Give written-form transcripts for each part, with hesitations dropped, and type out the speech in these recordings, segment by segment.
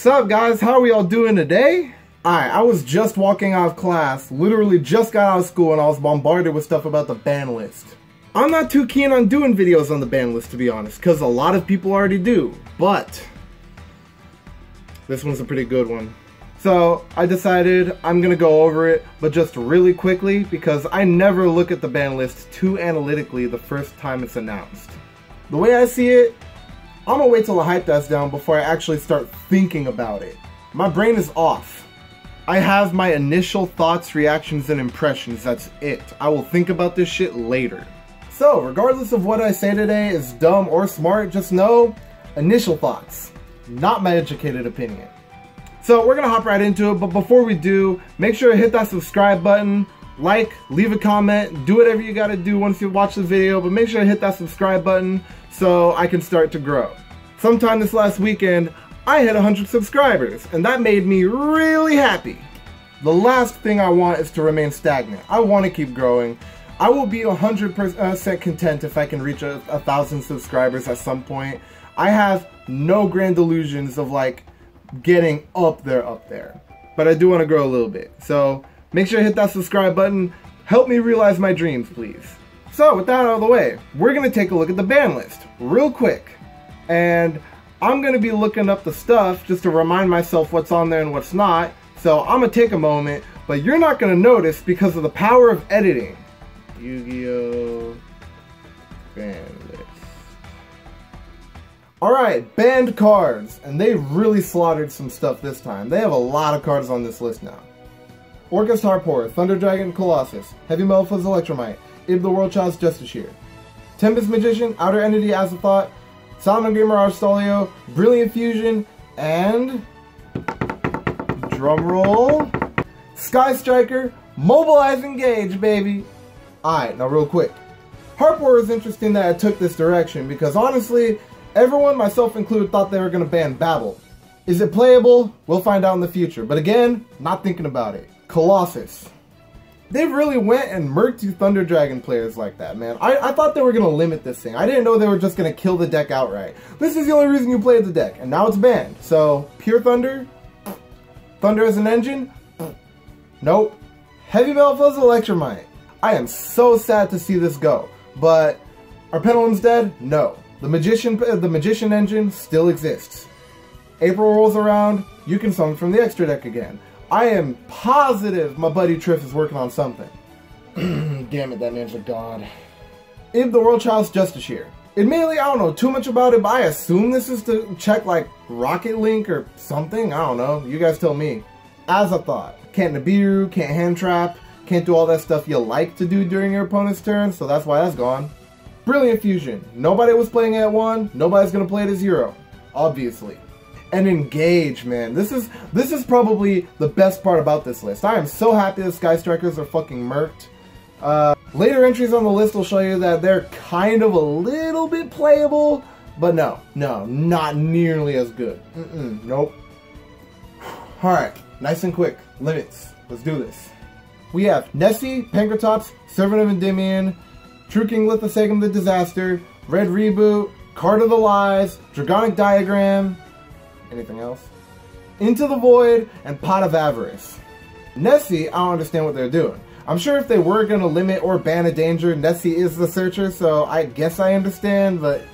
What's up, guys? How are we all doing today? Alright, I was just walking out of class, literally just got out of school, and I was bombarded with stuff about the ban list. I'm not too keen on doing videos on the ban list, to be honest, because a lot of people already do, but this one's a pretty good one. So I decided I'm gonna go over it, but just really quickly, because I never look at the ban list too analytically the first time it's announced. The way I see it, I'm gonna wait till the hype dies down before I actually start thinking about it. My brain is off. I have my initial thoughts, reactions, and impressions, that's it. I will think about this shit later. So, regardless of what I say today is dumb or smart, just know, initial thoughts, not my educated opinion. So we're gonna hop right into it, but before we do, make sure to hit that subscribe button, like, leave a comment, do whatever you gotta do once you watch the video, but make sure to hit that subscribe button so I can start to grow. Sometime this last weekend, I hit 100 subscribers, and that made me really happy. The last thing I want is to remain stagnant. I want to keep growing. I will be 100% content if I can reach 1,000 subscribers at some point. I have no grand illusions of like getting up there. But I do want to grow a little bit. So make sure to hit that subscribe button. Help me realize my dreams, please. So with that out of the way, we're going to take a look at the ban list real quick. And I'm going to be looking up the stuff just to remind myself what's on there and what's not. So I'm going to take a moment, but you're not going to notice because of the power of editing. Yu-Gi-Oh! Ban list. Alright, banned cards. And they really slaughtered some stuff this time. They have a lot of cards on this list now. Orcus Harpor, Thunder Dragon Colossus, Heavy Metal Fuzz Electromite, Ib the World Child's Justiciar, Tempest Magician, Outer Entity Azathoth, Salmon Gamer Arstalio, Brilliant Fusion, and drumroll, Sky Striker, Mobilize Engage, baby. Alright, now real quick. Harpor is interesting that I took this direction because honestly, everyone, myself included, thought they were going to ban Babel. Is it playable? We'll find out in the future. But again, not thinking about it. Colossus. They really went and murked you Thunder Dragon players like that, man. I thought they were going to limit this thing. I didn't know they were just going to kill the deck outright. This is the only reason you played the deck, and now it's banned. So, Pure Thunder? Thunder as an engine? Nope. Heavy Metal Fuzz Electromite. I am so sad to see this go, but are Pendulums dead? No. The Magician engine still exists. April rolls around, you can summon from the extra deck again. I am positive my buddy Triff is working on something. Damn it, that man's a god. Ib the World Child's Justiciar. Admittedly, I don't know too much about it, but I assume this is to check like Rocket Link or something. I don't know. You guys tell me. Azathoth. Can't Nibiru, can't Hand Trap, can't do all that stuff you like to do during your opponent's turn, so that's why that's gone. Brilliant Fusion. Nobody was playing it at 1, nobody's going to play it at 0. Obviously. And Engage, man. This is probably the best part about this list. I am so happy the Sky Strikers are fucking murked. Later entries on the list will show you that they're kind of a little bit playable, but no, not nearly as good. Nope. Alright, nice and quick. Limits. Let's do this. We have Nessie, Pankratops, Servant of Endymion, True King Lithosegum the Disaster, Red Reboot, Card of the Lies, Dragonic Diagram, anything else? Into the Void, and Pot of Avarice. Nessie, I don't understand what they're doing. I'm sure if they were going to limit or ban a danger, Nessie is the searcher, so I guess I understand, but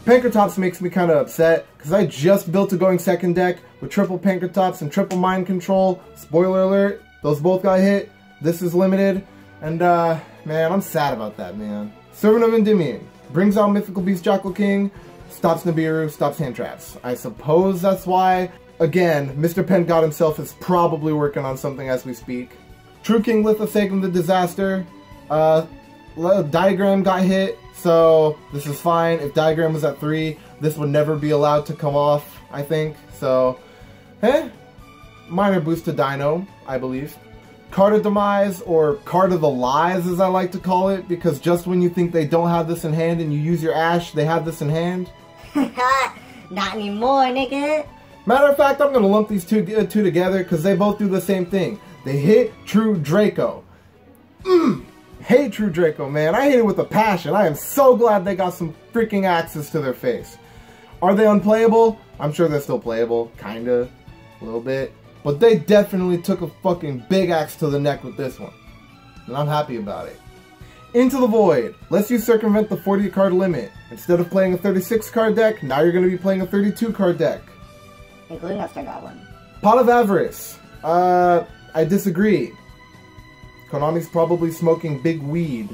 Pankratops makes me kind of upset, because I just built a going second deck with triple Pankratops and triple Mind Control. Spoiler alert, those both got hit. This is limited, and man, I'm sad about that, man. Servant of Endymion brings out Mythical Beast Jackal King, stops Nibiru, stops hand traps. I suppose that's why. Again, Mr. Pen God himself is probably working on something as we speak. True King Lithosegum the Disaster. Diagram got hit, so this is fine. If Diagram was at 3, this would never be allowed to come off, I think. So, minor boost to Dino, I believe. Card of Demise, or Card of the Lies as I like to call it, because just when you think they don't have this in hand and you use your Ash, they have this in hand. Not anymore, nigga. Matter of fact, I'm going to lump these two together because they both do the same thing. They hit True Draco. Hate True Draco, man. I hate it with a passion. I am so glad they got some freaking axes to their face. Are they unplayable? I'm sure they're still playable, kinda, a little bit. But they definitely took a fucking big axe to the neck with this one. And I'm happy about it. Into the Void lets you circumvent the 40 card limit. Instead of playing a 36 card deck, now you're going to be playing a 32 card deck. Including that Star Goblin. Pot of Avarice. I disagree. Konami's probably smoking big weed.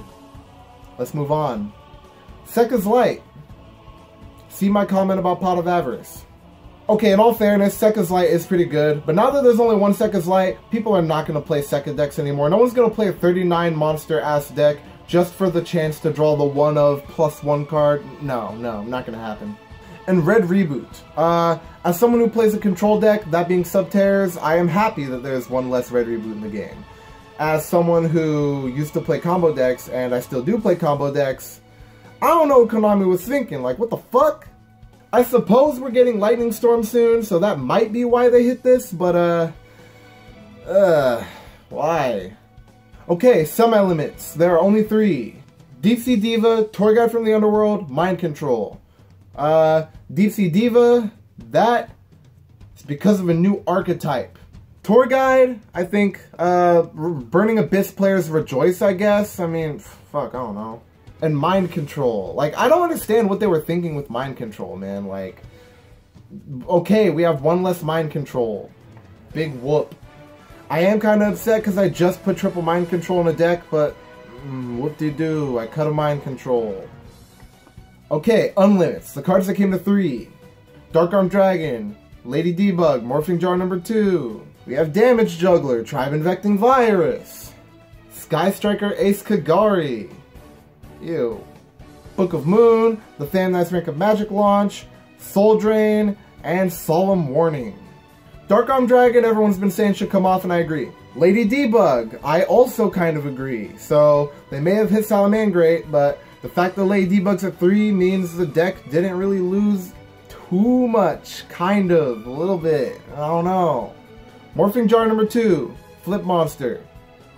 Let's move on. Sekka's Light. See my comment about Pot of Avarice. Okay, in all fairness, Sekka's Light is pretty good, but now that there's only one Sekka's Light, people are not going to play Sekka decks anymore. No one's going to play a 39 monster ass deck just for the chance to draw the one of +1 card. No, not going to happen. And Red Reboot. As someone who plays a control deck, that being Subterrors, I am happy that there's one less Red Reboot in the game. As someone who used to play combo decks, and I still do play combo decks, I don't know what Konami was thinking. Like, what the fuck? I suppose we're getting Lightning Storm soon, so that might be why they hit this, but, why? Okay, semi-limits. There are only 3. Deep Sea Diva, Tour Guide from the Underworld, Mind Control. Deep Sea Diva, that is because of a new archetype. Tour Guide, I think, Burning Abyss players rejoice, I guess. I mean, fuck, I don't know. And Mind Control. Like, I don't understand what they were thinking with Mind Control, man. Like, okay, we have one less Mind Control. Big whoop. I am kind of upset because I just put triple Mind Control in a deck, but whoop-de-doo, I cut a Mind Control. Okay, Unlimits. The cards that came to 3. Dark Arm Dragon, Lady Debug, Morphing Jar number 2. We have Damage Juggler, Tribe Infecting Virus. Sky Striker Ace Kagari. Ew. Book of Moon, the Fan Nice Rank of Magic launch, Soul Drain, and Solemn Warning. Dark Arm Dragon, everyone's been saying should come off, and I agree. Lady Debug, I also kind of agree. So, they may have hit Salamangreat, but the fact that Lady Debug's at 3 means the deck didn't really lose too much. Kind of. A little bit. I don't know. Morphing Jar number 2, Flip Monster.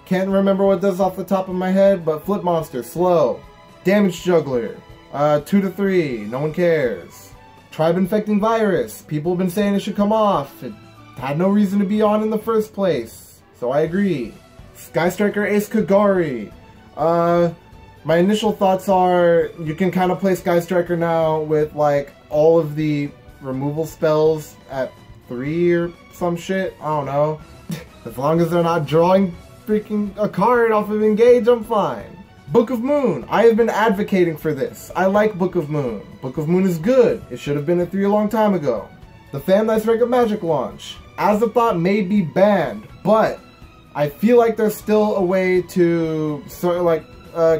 Can't remember what it does off the top of my head, but Flip Monster, slow. Damage Juggler, 2 to 3, no one cares. Tribe Infecting Virus, people have been saying it should come off. It had no reason to be on in the first place, so I agree. Sky Striker Ace Kagari. My initial thoughts are, you can kind of play Sky Striker now with like all of the removal spells at 3 or some shit, I don't know. As long as they're not drawing freaking a card off of Engage, I'm fine. Book of Moon. I have been advocating for this. I like Book of Moon. Book of Moon is good. It should have been at 3 a long time ago. The Fan Nice Rank of Magic launch. As a thought may be banned, but I feel like there's still a way to sort of like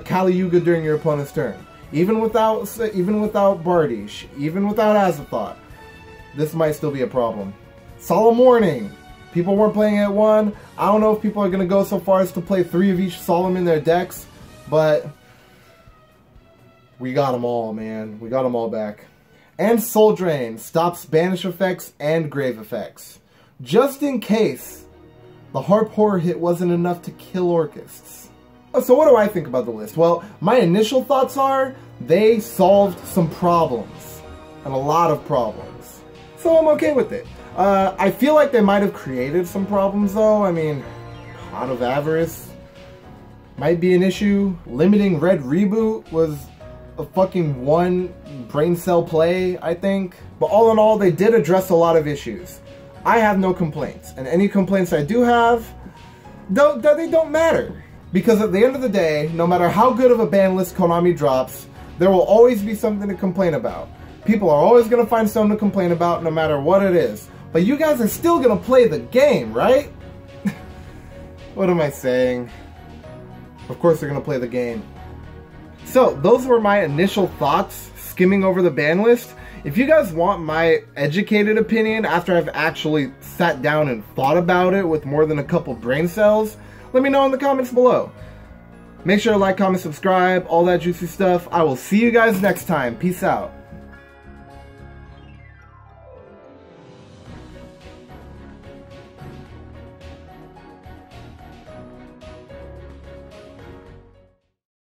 Kali Yuga during your opponent's turn. Even without Bardish, even without Azathoth, this might still be a problem. Solemn Warning. People weren't playing at 1. I don't know if people are going to go so far as to play 3 of each Solemn in their decks, but we got them all, man. We got them all back. And Soul Drain stops Banish effects and Grave effects. Just in case the Harp Horror hit wasn't enough to kill Orcists. So what do I think about the list? Well, my initial thoughts are they solved some problems. And a lot of problems. So I'm okay with it. I feel like they might have created some problems though. I mean, Pot of Avarice might be an issue. Limiting Red Reboot was a fucking one brain cell play, I think. But all in all, they did address a lot of issues. I have no complaints. And any complaints I do have, they don't matter. Because at the end of the day, no matter how good of a ban list Konami drops, there will always be something to complain about. People are always going to find something to complain about no matter what it is. But you guys are still going to play the game, right? What am I saying? Of course they're going to play the game. So, those were my initial thoughts skimming over the ban list. If you guys want my educated opinion after I've actually sat down and thought about it with more than a couple brain cells, let me know in the comments below. Make sure to like, comment, subscribe, all that juicy stuff. I will see you guys next time. Peace out.